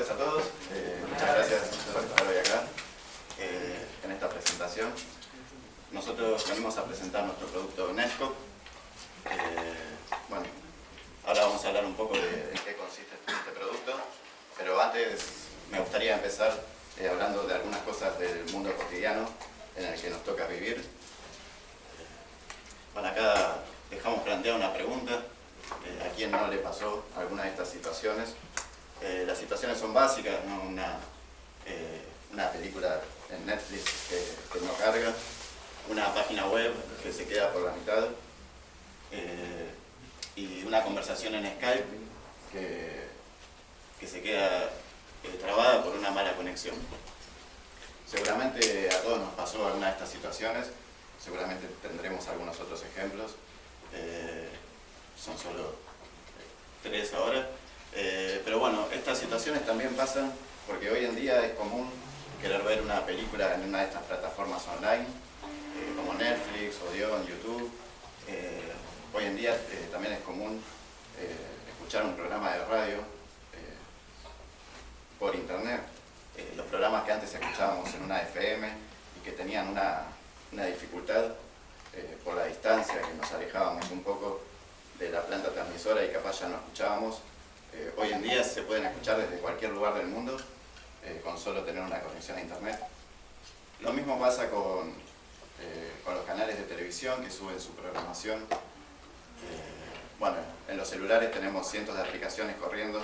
tardes a todos. Muchas gracias por estar hoy acá en esta presentación. Nosotros venimos a presentar nuestro producto Netcop. Bueno, ahora vamos a hablar un poco de en qué consiste este producto, pero antes me gustaría empezar hablando de algunas cosas del mundo cotidiano en el que nos toca vivir. Bueno, acá dejamos planteada una pregunta. ¿A quién no le pasó alguna de estas situaciones? Las situaciones son básicas, ¿no? Una película en Netflix que no carga, una página web que se queda por la mitad, y una conversación en Skype que se queda trabada por una mala conexión. Seguramente a todos nos pasó alguna de estas situaciones, seguramente tendremos algunos otros ejemplos. Son solo 3 ahora. Pero bueno, estas situaciones también pasan porque hoy en día es común querer ver una película en una de estas plataformas online, como Netflix, Odeon, YouTube. Hoy en día también es común escuchar un programa de radio por internet. Los programas que antes escuchábamos en una FM y que tenían una dificultad por la distancia, que nos alejábamos un poco de la planta transmisora y capaz ya no escuchábamos. Hoy en día se pueden escuchar desde cualquier lugar del mundo con solo tener una conexión a internet. Lo mismo pasa con los canales de televisión que suben su programación. Bueno, en los celulares tenemos cientos de aplicaciones corriendo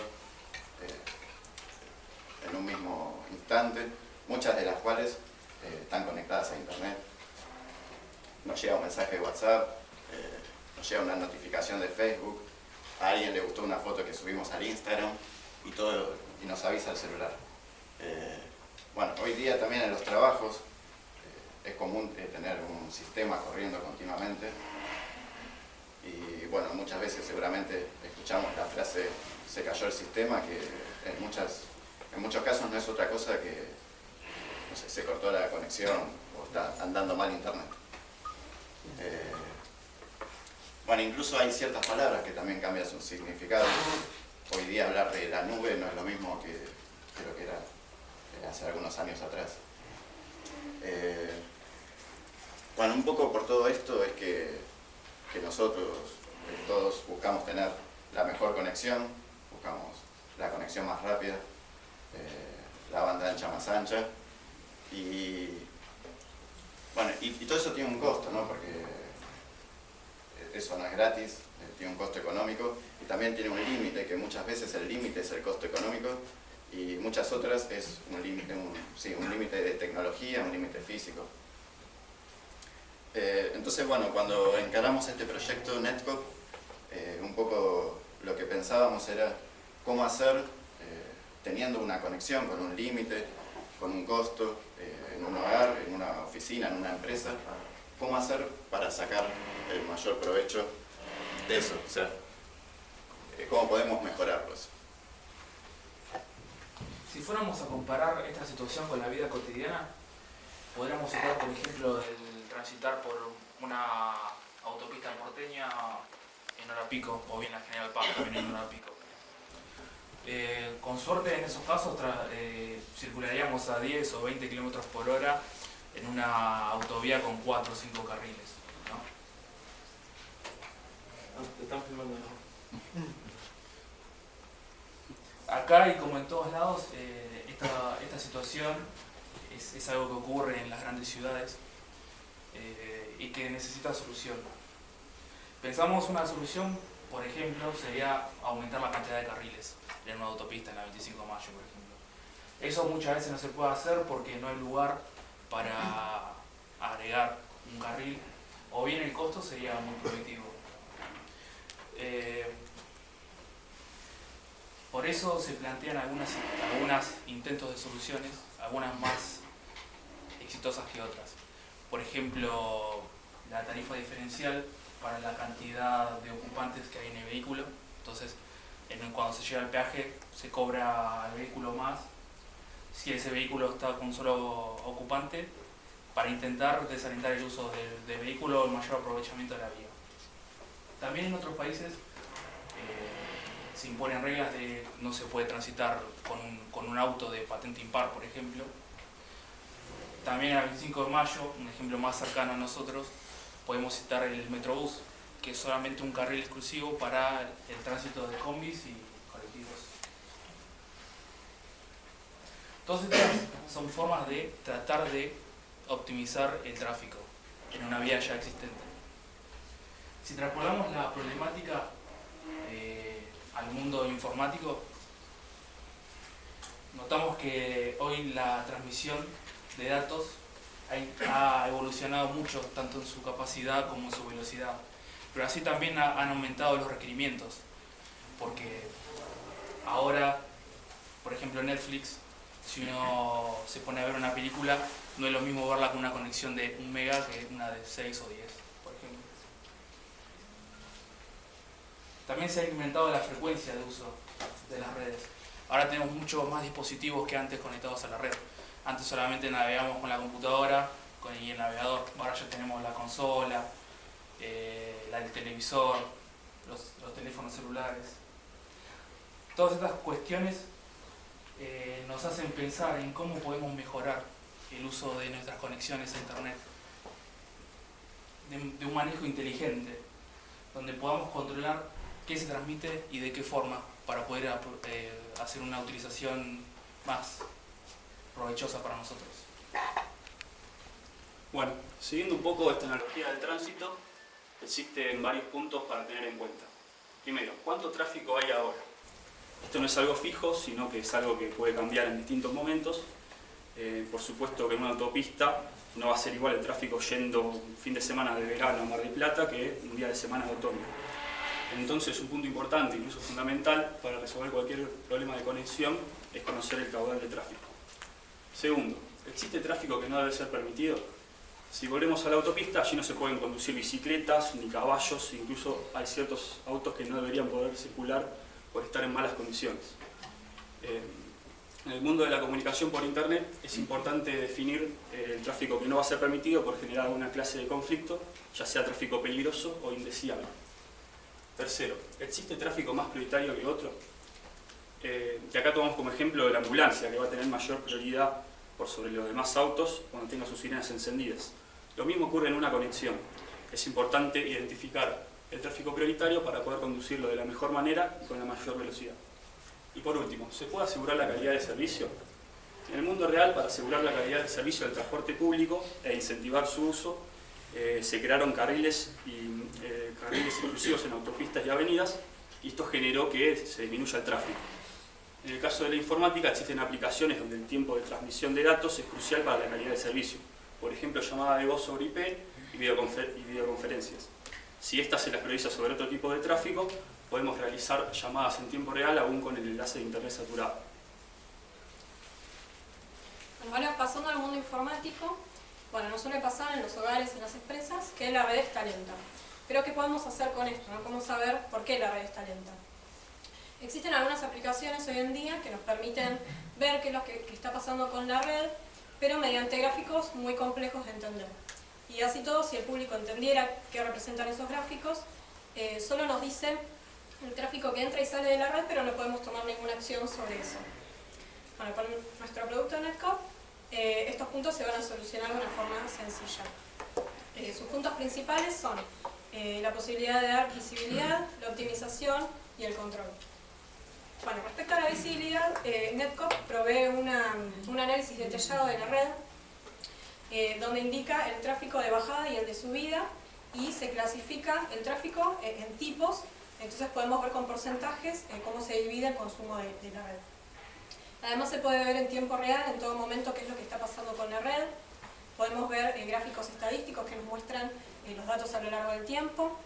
en un mismo instante, muchas de las cuales están conectadas a internet. Nos llega un mensaje de WhatsApp, nos llega una notificación de Facebook, a alguien le gustó una foto que subimos al Instagram y nos avisa el celular. Bueno, hoy día también en los trabajos es común tener un sistema corriendo continuamente y bueno, muchas veces seguramente escuchamos la frase "se cayó el sistema", que en muchos casos no es otra cosa que, no sé, se cortó la conexión o está andando mal internet. Bueno, incluso hay ciertas palabras que también cambian su significado. Hoy día hablar de la nube no es lo mismo que lo que era hace algunos años atrás. Bueno, un poco por todo esto es que nosotros todos buscamos tener la mejor conexión, buscamos la conexión más rápida, la banda ancha más ancha, y bueno, y todo eso tiene un costo, ¿no? Porque eso no es gratis, tiene un costo económico y también tiene un límite, que muchas veces el límite es el costo económico y muchas otras es un límite de tecnología, un límite físico. Entonces, bueno, cuando encaramos este proyecto Netcop, un poco lo que pensábamos era cómo hacer, teniendo una conexión con un límite, con un costo, en un hogar, en una oficina, en una empresa, cómo hacer para sacar el mayor provecho de eso, o sea, cómo podemos mejorarlo eso. Si fuéramos a comparar esta situación con la vida cotidiana, podríamos hablar, por ejemplo, del transitar por una autopista porteña en hora pico, o bien la General Paz también en hora pico. Con suerte en esos casos circularíamos a 10 o 20 km por hora en una autovía con 4 o 5 carriles, ¿no? Te están filmando. Acá y como en todos lados, esta situación es algo que ocurre en las grandes ciudades y que necesita solución. Pensamos una solución, por ejemplo, sería aumentar la cantidad de carriles en una autopista, en la 25 de mayo, por ejemplo. Eso muchas veces no se puede hacer porque no hay lugar para agregar un carril, o bien el costo sería muy prohibitivo. Por eso se plantean algunos intentos de soluciones, algunas más exitosas que otras. Por ejemplo, la tarifa diferencial para la cantidad de ocupantes que hay en el vehículo. Entonces, cuando se llega al peaje, se cobra al vehículo más si ese vehículo está con un solo ocupante, para intentar desalentar el uso del vehículo o el mayor aprovechamiento de la vía. También en otros países se imponen reglas de no se puede transitar con un auto de patente impar, por ejemplo. También el 25 de mayo, un ejemplo más cercano a nosotros, podemos citar el Metrobús, que es solamente un carril exclusivo para el tránsito de combis y colectivos. Todas estas son formas de tratar de optimizar el tráfico en una vía ya existente. Si traspolamos la problemática al mundo informático, notamos que hoy la transmisión de datos ha evolucionado mucho, tanto en su capacidad como en su velocidad. Pero así también han aumentado los requerimientos, porque ahora, por ejemplo, Netflix, si uno se pone a ver una película, no es lo mismo verla con una conexión de 1 mega que una de 6 o 10, por ejemplo. También se ha incrementado la frecuencia de uso de las redes. Ahora tenemos muchos más dispositivos que antes conectados a la red. Antes solamente navegábamos con la computadora y el navegador. Ahora ya tenemos la consola, el televisor, los teléfonos celulares. Todas estas cuestiones nos hacen pensar en cómo podemos mejorar el uso de nuestras conexiones a Internet, de un manejo inteligente, donde podamos controlar qué se transmite y de qué forma, para poder hacer una utilización más provechosa para nosotros. Bueno, siguiendo un poco esta analogía del tránsito, existen varios puntos para tener en cuenta. Primero, ¿cuánto tráfico hay ahora? Esto no es algo fijo, sino que es algo que puede cambiar en distintos momentos. Por supuesto que en una autopista no va a ser igual el tráfico yendo un fin de semana de verano a Mar del Plata que un día de semana de otoño. Entonces, un punto importante, incluso fundamental, para resolver cualquier problema de conexión es conocer el caudal de tráfico. Segundo, ¿existe tráfico que no debe ser permitido? Si volvemos a la autopista, allí no se pueden conducir bicicletas ni caballos, incluso hay ciertos autos que no deberían poder circular por estar en malas condiciones. En el mundo de la comunicación por Internet es importante definir el tráfico que no va a ser permitido por generar alguna clase de conflicto, ya sea tráfico peligroso o indeseable. Tercero, ¿existe tráfico más prioritario que otro? Y acá tomamos como ejemplo la ambulancia, que va a tener mayor prioridad por sobre los demás autos cuando tenga sus sirenas encendidas. Lo mismo ocurre en una conexión. Es importante identificar el tráfico prioritario para poder conducirlo de la mejor manera y con la mayor velocidad. Y por último, ¿se puede asegurar la calidad de servicio? En el mundo real, para asegurar la calidad del servicio del transporte público e incentivar su uso, se crearon carriles exclusivos en autopistas y avenidas, y esto generó que se disminuya el tráfico. En el caso de la informática existen aplicaciones donde el tiempo de transmisión de datos es crucial para la calidad del servicio. Por ejemplo, llamada de voz sobre IP y videoconferencias. Si estas se las prioriza sobre otro tipo de tráfico, podemos realizar llamadas en tiempo real aún con el enlace de internet saturado. Bueno, ahora pasando al mundo informático, bueno, nos suele pasar en los hogares y en las empresas que la red está lenta. Pero ¿qué podemos hacer con esto? ¿No? ¿Cómo saber por qué la red está lenta? Existen algunas aplicaciones hoy en día que nos permiten ver qué es lo que está pasando con la red, pero mediante gráficos muy complejos de entender. Y así todo, si el público entendiera qué representan esos gráficos, solo nos dice el tráfico que entra y sale de la red, pero no podemos tomar ninguna acción sobre eso. Bueno, con nuestro producto Netcop, estos puntos se van a solucionar de una forma sencilla. Sus puntos principales son la posibilidad de dar visibilidad, la optimización y el control. Bueno, respecto a la visibilidad, Netcop provee un análisis detallado de la red, donde indica el tráfico de bajada y el de subida, y se clasifica el tráfico en tipos, entonces podemos ver con porcentajes cómo se divide el consumo de la red. Además se puede ver en tiempo real, en todo momento, qué es lo que está pasando con la red. Podemos ver gráficos estadísticos que nos muestran los datos a lo largo del tiempo.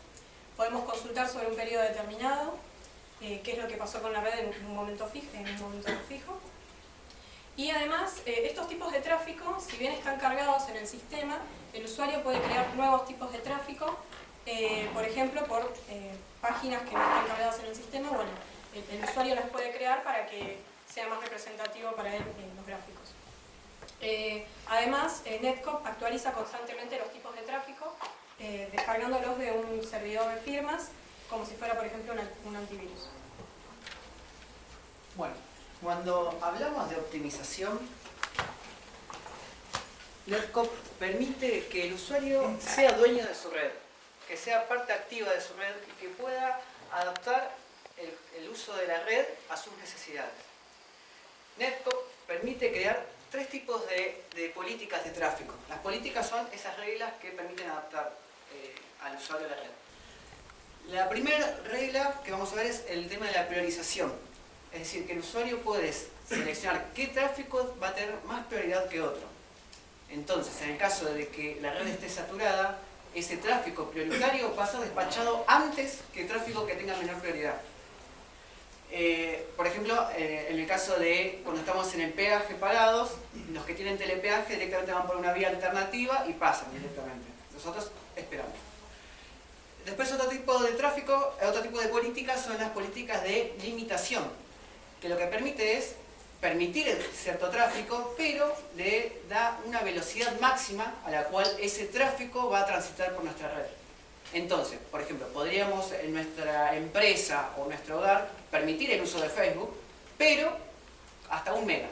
Podemos consultar sobre un periodo determinado, qué es lo que pasó con la red en un momento fijo. Y además, estos tipos de tráfico, si bien están cargados en el sistema, el usuario puede crear nuevos tipos de tráfico, por ejemplo, por páginas que no están cargadas en el sistema. Bueno, el usuario las puede crear para que sea más representativo para él en los gráficos. Además, Netcop actualiza constantemente los tipos de tráfico, descargándolos de un servidor de firmas, como si fuera, por ejemplo, un antivirus. Bueno, cuando hablamos de optimización, Netcop permite que el usuario sea dueño de su red, que sea parte activa de su red y que pueda adaptar el uso de la red a sus necesidades. Netcop permite crear tres tipos de políticas de tráfico. Las políticas son esas reglas que permiten adaptar al usuario de la red. La primera regla que vamos a ver es el tema de la priorización. Es decir, que el usuario puede seleccionar qué tráfico va a tener más prioridad que otro. Entonces, en el caso de que la red esté saturada, ese tráfico prioritario pasa despachado antes que el tráfico que tenga menor prioridad. Por ejemplo, en el caso de cuando estamos en el peaje parados, los que tienen telepeaje directamente van por una vía alternativa y pasan directamente. Nosotros esperamos. Después otro tipo de tráfico, otro tipo de políticas son las políticas de limitación, que lo que permite es permitir cierto tráfico, pero le da una velocidad máxima a la cual ese tráfico va a transitar por nuestra red. Entonces, por ejemplo, podríamos en nuestra empresa o nuestro hogar permitir el uso de Facebook, pero hasta 1 mega.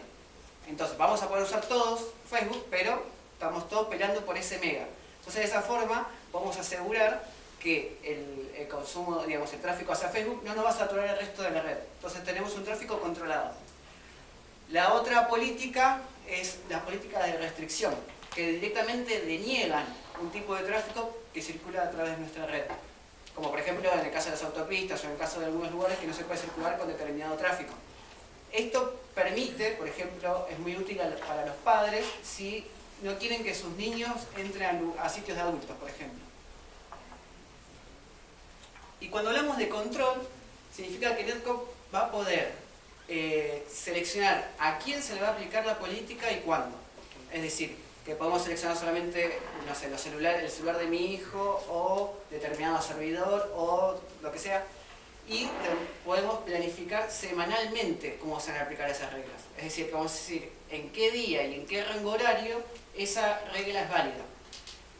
Entonces, vamos a poder usar todos Facebook, pero estamos todos peleando por ese mega. Entonces, de esa forma, vamos a asegurar que el consumo, digamos, el tráfico hacia Facebook no nos va a saturar el resto de la red. Entonces, tenemos un tráfico controlado. La otra política es la política de restricción, que directamente deniegan un tipo de tráfico que circula a través de nuestra red. Como por ejemplo en el caso de las autopistas o en el caso de algunos lugares que no se puede circular con determinado tráfico. Esto permite, por ejemplo, es muy útil para los padres si no quieren que sus niños entren a sitios de adultos, por ejemplo. Y cuando hablamos de control, significa que Netcop va a poder seleccionar a quién se le va a aplicar la política y cuándo. Es decir, que podemos seleccionar solamente, no sé, el celular de mi hijo o determinado servidor o lo que sea, y podemos planificar semanalmente cómo se van a aplicar esas reglas. Es decir, que vamos a decir en qué día y en qué rango horario esa regla es válida.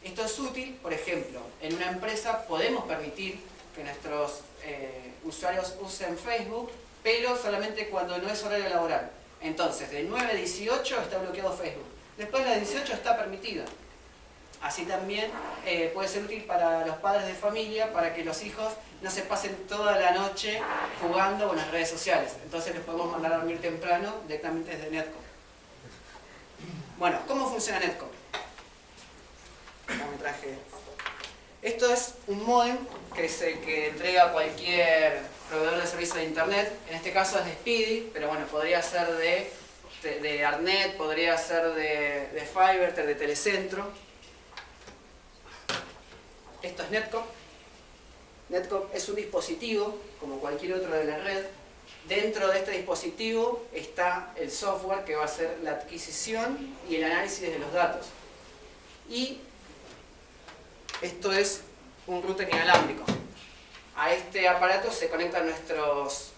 Esto es útil, por ejemplo, en una empresa podemos permitir que nuestros usuarios usen Facebook, pero solamente cuando no es horario laboral. Entonces, de 9 a 18 está bloqueado Facebook. Después de las 18 está permitido. Así también puede ser útil para los padres de familia, para que los hijos no se pasen toda la noche jugando con las redes sociales. Entonces les podemos mandar a dormir temprano directamente desde Netcop. Bueno, ¿cómo funciona Netcop? Esto es un módem que es el que entrega cualquier proveedor de servicio de internet. En este caso es de Speedy, pero bueno, podría ser de Arnet, podría ser de Fiverr, de Telecentro. Esto es Netcop. Netcop es un dispositivo, como cualquier otro de la red. Dentro de este dispositivo está el software que va a hacer la adquisición y el análisis de los datos. Y esto es un router inalámbrico. A este aparato se conectan nuestros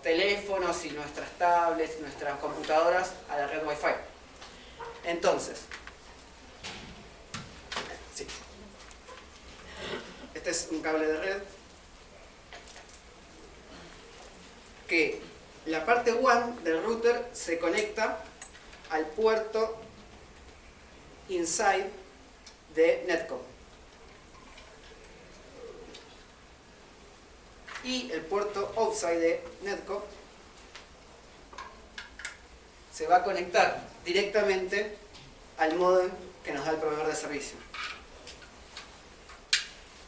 teléfonos y nuestras tablets, nuestras computadoras a la red Wi-Fi. Entonces, sí. Este es un cable de red que la parte WAN del router se conecta al puerto inside de Netcop. Y el puerto outside de Netcop se va a conectar directamente al módem que nos da el proveedor de servicio.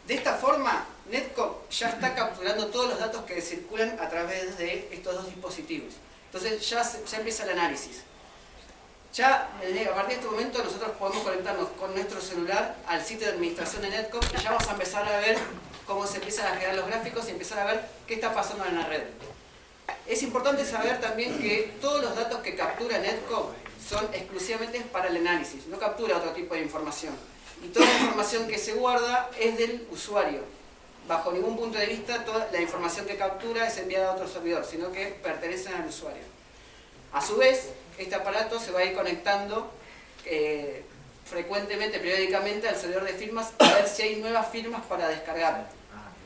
De esta forma, Netcop ya está capturando todos los datos que circulan a través de estos dos dispositivos. Entonces ya empieza el análisis. Ya a partir de este momento nosotros podemos conectarnos con nuestro celular al sitio de administración de Netcop y ya vamos a empezar a ver cómo se empiezan a generar los gráficos y empezar a ver qué está pasando en la red. Es importante saber también que todos los datos que captura Netcop son exclusivamente para el análisis, no captura otro tipo de información. Y toda la información que se guarda es del usuario. Bajo ningún punto de vista toda la información que captura es enviada a otro servidor, sino que pertenecen al usuario. A su vez, este aparato se va a ir conectando frecuentemente, periódicamente al servidor de firmas a ver si hay nuevas firmas para descargar.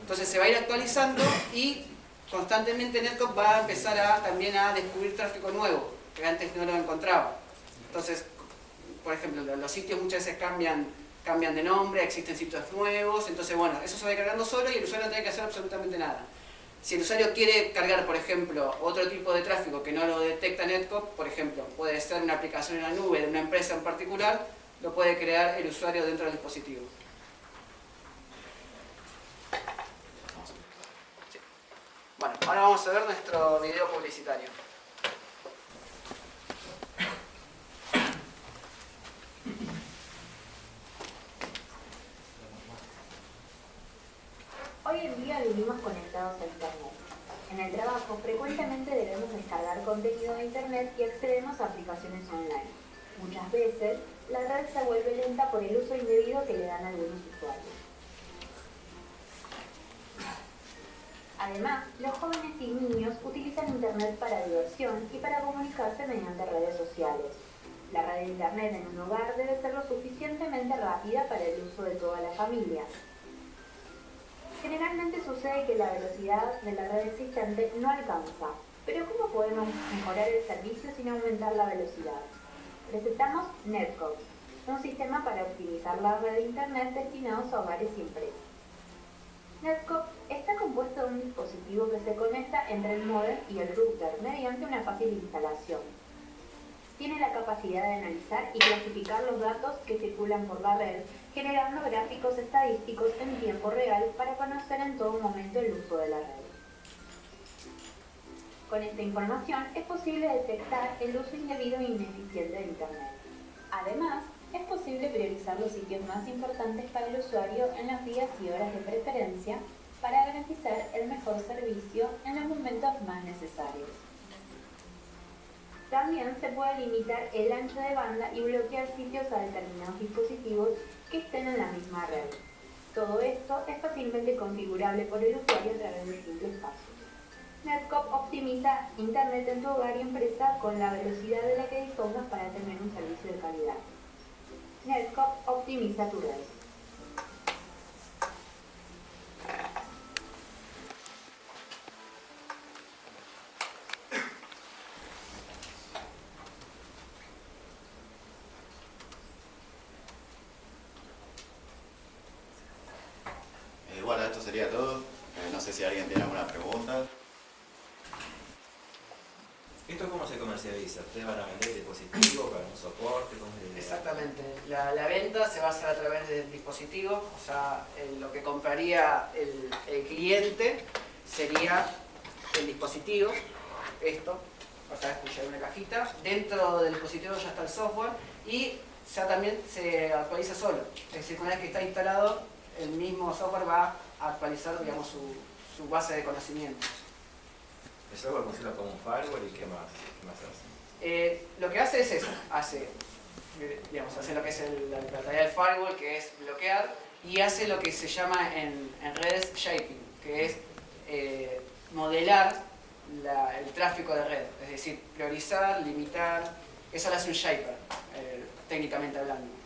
Entonces se va a ir actualizando y constantemente Netcop va a empezar también a descubrir tráfico nuevo, que antes no lo encontraba. Entonces, por ejemplo, los sitios muchas veces cambian de nombre, existen sitios nuevos, entonces bueno, eso se va cargando solo y el usuario no tiene que hacer absolutamente nada. Si el usuario quiere cargar, por ejemplo, otro tipo de tráfico que no lo detecta Netcop, por ejemplo, puede ser una aplicación en la nube de una empresa en particular, lo puede crear el usuario dentro del dispositivo. Sí. Bueno, ahora vamos a ver nuestro video publicitario. Hoy en día vivimos conectados a Internet. En el trabajo frecuentemente debemos descargar contenido de Internet y accedemos a aplicaciones online. Muchas veces la red se vuelve lenta por el uso indebido que le dan algunos usuarios. Además, los jóvenes y niños utilizan Internet para diversión y para comunicarse mediante redes sociales. La red de Internet en un hogar debe ser lo suficientemente rápida para el uso de toda la familia. Generalmente sucede que la velocidad de la red existente no alcanza, pero ¿cómo podemos mejorar el servicio sin aumentar la velocidad? Presentamos Netcop, un sistema para optimizar la red de Internet destinados a hogares y empresas. Netcop está compuesto de un dispositivo que se conecta entre el módem y el router mediante una fácil instalación. Tiene la capacidad de analizar y clasificar los datos que circulan por la red, generando gráficos estadísticos en tiempo real para conocer en todo momento el uso de la red. Con esta información es posible detectar el uso indebido e ineficiente de Internet. Además, es posible priorizar los sitios más importantes para el usuario en los días y horas de preferencia para garantizar el mejor servicio en los momentos más necesarios. También se puede limitar el ancho de banda y bloquear sitios a determinados dispositivos que estén en la misma red. Todo esto es fácilmente configurable por el usuario a través de simples pasos. Netcop optimiza Internet en tu hogar y empresa con la velocidad de la que dispongas para tener un servicio de calidad. Netcop optimiza tu red. Bueno, esto sería todo. No sé si alguien tiene alguna pregunta. ¿Esto cómo se comercializa? ¿Ustedes van a vender dispositivos para un soporte? ¿Cómo es la idea? Exactamente. La venta se va a hacer a través del dispositivo, o sea, lo que compraría el cliente sería el dispositivo, esto, o sea, ya hay una cajita, dentro del dispositivo ya está el software y ya también se actualiza solo, es decir, una vez que está instalado, el mismo software va a actualizar, digamos, su base de conocimientos. ¿El software funciona como un firewall y qué más hace? Lo que hace es eso, hace lo que es la tarea del firewall, que es bloquear, y hace lo que se llama en redes shaping, que es modelar el tráfico de red, es decir, priorizar, limitar, eso lo hace un shaper, técnicamente hablando.